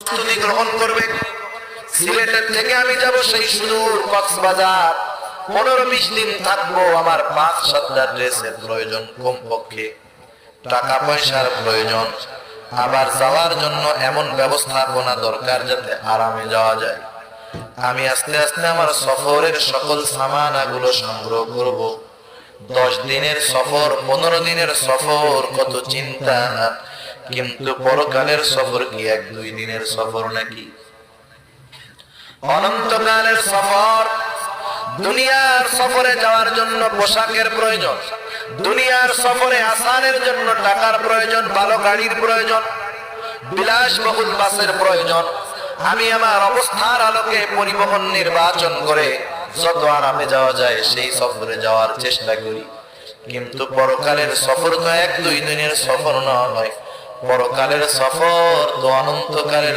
প্রস্তুতি গ্রহণ করবে। সিলেটের থেকে আমি যাব সেই সুদূর কক্সবাজার, 15-20 দিন থাকবো। আমার 5-7টা ড্রেসের প্রয়োজন, কমপক্ষে টাকা পয়সার প্রয়োজন। আবার যাওয়ার জন্য এমন ব্যবস্থাপনা দরকার যাতে আরামে যাওয়া যায়। আমি আস্তে আস্তে আমার সফরের সকল সামানাগুলো সংগ্রহ করব। 10 দিনের সফর, 15 দিনের সফর, কত চিন্তা। কিন্তু পরকালের সফর কি 1-2 দিনের সফর নাকি? অনন্তকালের সফর। দুনিয়ার সফরে যাওয়ার জন্য পোশাকের প্রয়োজন, দুনিয়ার সফরে আসানের জন্য টাকার প্রয়োজন, ভালো গাড়ির প্রয়োজন, বিলাসবহুল বাসের প্রয়োজন। আমি আমার অবস্থার আলোকে পরিবহন নির্বাচন করে যত আরামে যাওয়া যায় সেই সফরে যাওয়ার চেষ্টা করি। কিন্তু পরকালের সফর তো 1-2 দিনের সফর নয়, পরকালের সফর তো অনন্তকালের